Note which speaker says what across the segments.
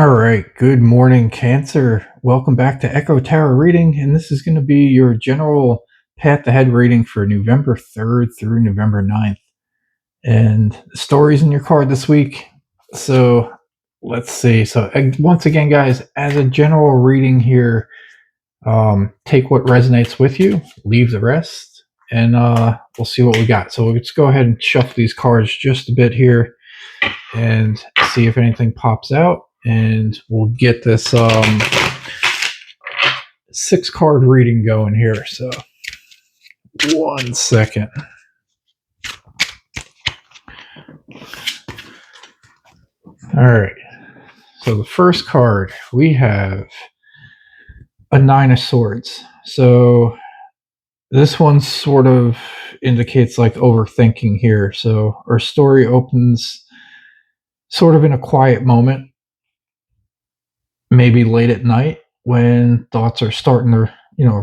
Speaker 1: All right, good morning, Cancer. Welcome back to Echo Tower Reading, and this is going to be your general path ahead reading for November 3rd through November 9th. And the stories in your card this week. So let's see. So, once again, guys, as a general reading here, take what resonates with you, leave the rest, and we'll see what we got. So, let's go ahead and shuffle these cards just a bit here and see if anything pops out. And we'll get this 6-card reading going here. So 1 second. All right. So the first card, we have a 9 of Swords. So this one sort of indicates like overthinking here. So our story opens sort of in a quiet moment, maybe late at night when thoughts are starting to,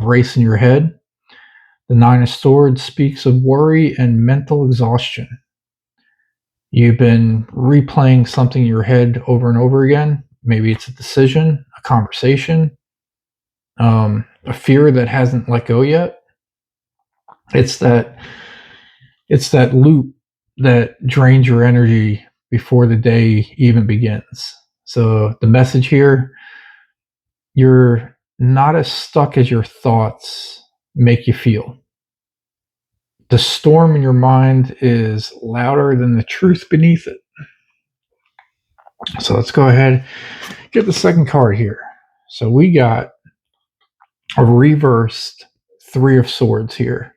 Speaker 1: race in your head. The 9 of Swords speaks of worry and mental exhaustion. You've been replaying something in your head over and over again. Maybe it's a decision, a conversation, a fear that hasn't let go yet. It's that loop that drains your energy before the day even begins. So the message here, you're not as stuck as your thoughts make you feel. The storm in your mind is louder than the truth beneath it. So let's go ahead, get the second card here. So we got a reversed 3 of Swords here.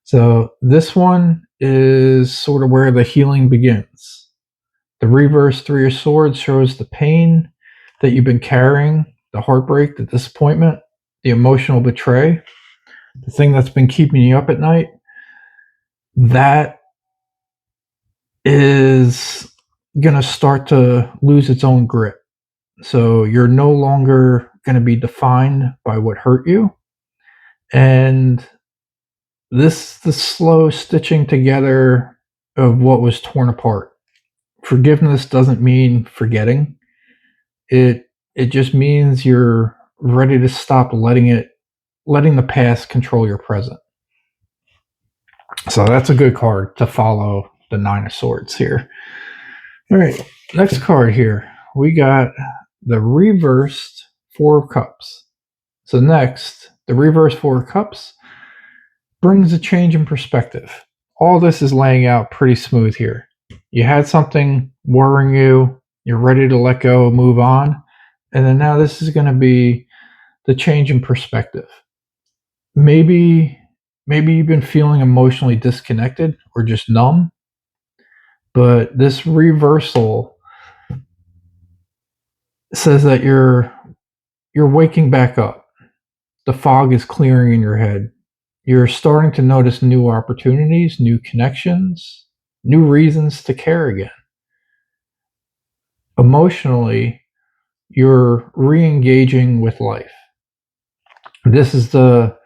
Speaker 1: So this one is sort of where the healing begins. The reversed 3 of Swords shows the pain that you've been carrying, the heartbreak, the disappointment, the emotional betray, the thing that's been keeping you up at night. That is going to start to lose its own grip. So you're no longer going to be defined by what hurt you. And the slow stitching together of what was torn apart. Forgiveness doesn't mean forgetting. It just means you're ready to stop letting the past control your present. So that's a good card to follow the 9 of Swords here. All right, next card here. We got the reversed 4 of Cups. So next, the reversed 4 of Cups brings a change in perspective. All this is laying out pretty smooth here. You had something worrying you, you're ready to let go, move on, and then now this is going to be the change in perspective. Maybe you've been feeling emotionally disconnected or just numb, but this reversal says that you're waking back up. The fog is clearing in your head. You're starting to notice new opportunities, new connections, new reasons to care again. Emotionally, you're re-engaging with life. This is the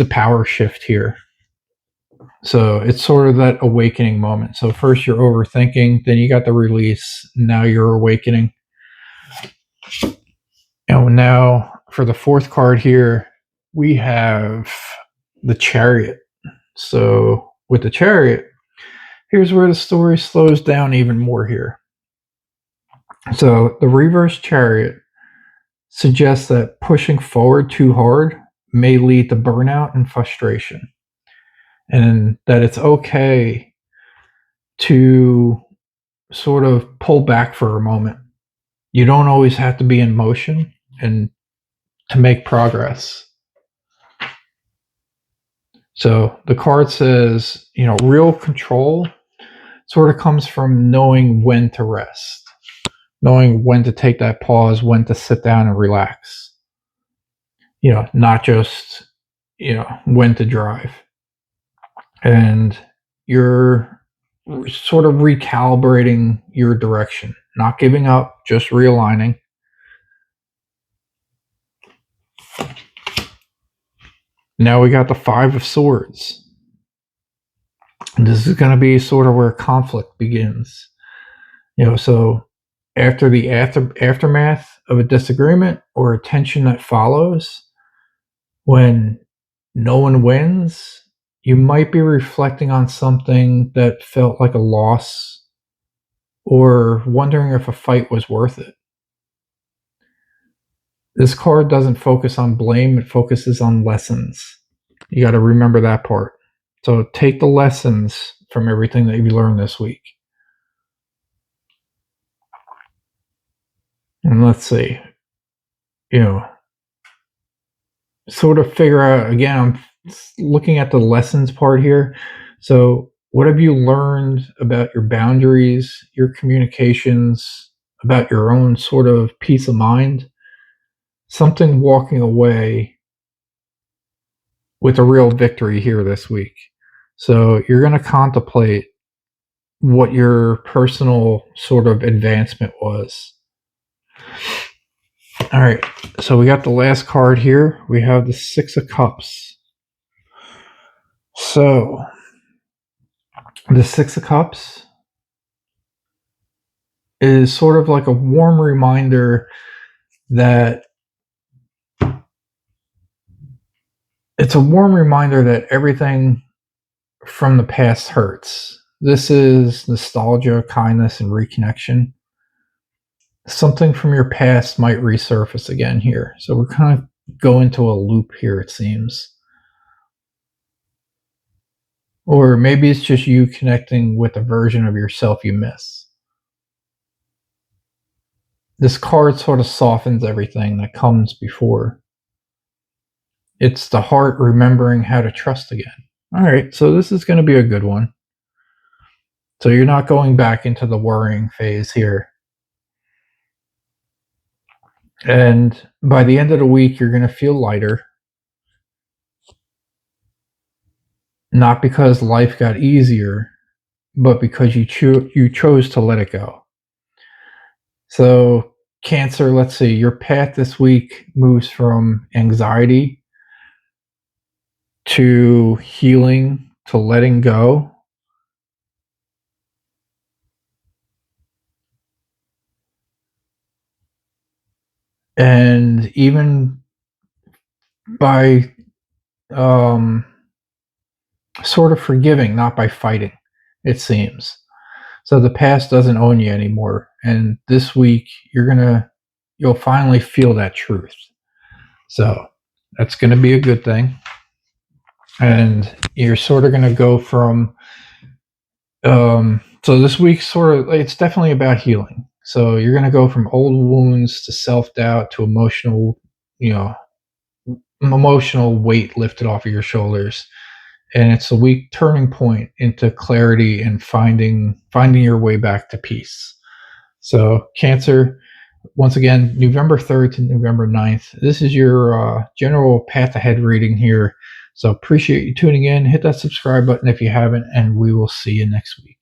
Speaker 1: power shift here. So it's sort of that awakening moment. So first you're overthinking, then you got the release, now you're awakening. And now for the 4th card here, we have the Chariot. So with the Chariot, here's where the story slows down even more here. So the reverse Chariot suggests that pushing forward too hard may lead to burnout and frustration, and that it's okay to sort of pull back for a moment. You don't always have to be in motion and to make progress. So the card says, real control sort of comes from knowing when to rest, knowing when to take that pause, when to sit down and relax. Not just, when to drive. And you're sort of recalibrating your direction, not giving up, just realigning. Now we got the 5 of Swords. And this is going to be sort of where conflict begins. So After the aftermath of a disagreement or a tension that follows, when no one wins, you might be reflecting on something that felt like a loss or wondering if a fight was worth it. This card doesn't focus on blame, it focuses on lessons. You got to remember that part. So take the lessons from everything that you learned this week. And let's see, you know, sort of figure out again, I'm looking at the lessons part here. So, what have you learned about your boundaries, your communications, about your own sort of peace of mind? Something walking away with a real victory here this week. So, you're going to contemplate what your personal sort of advancement was. All right, so we got the last card here. We have the Six of Cups. So, the Six of Cups is sort of like a warm reminder that everything from the past hurts. This is nostalgia, kindness, and reconnection. Something from your past might resurface again here. So we're kind of going into a loop here, it seems. Or maybe it's just you connecting with a version of yourself you miss. This card sort of softens everything that comes before. It's the heart remembering how to trust again. All right, so this is going to be a good one. So you're not going back into the worrying phase here. And by the end of the week, you're going to feel lighter. Not because life got easier, but because you chose to let it go. So, Cancer, let's see, your path this week moves from anxiety to healing to letting go. And even by sort of forgiving, not by fighting, it seems. So the past doesn't own you anymore. And this week, you'll finally feel that truth. So that's going to be a good thing. And you're sort of going to go from, so this week it's definitely about healing. So you're going to go from old wounds to self-doubt to emotional weight lifted off of your shoulders. And it's a week turning point into clarity and finding your way back to peace. So Cancer, once again, November 3rd to November 9th. This is your general path ahead reading here. So appreciate you tuning in. Hit that subscribe button if you haven't, and we will see you next week.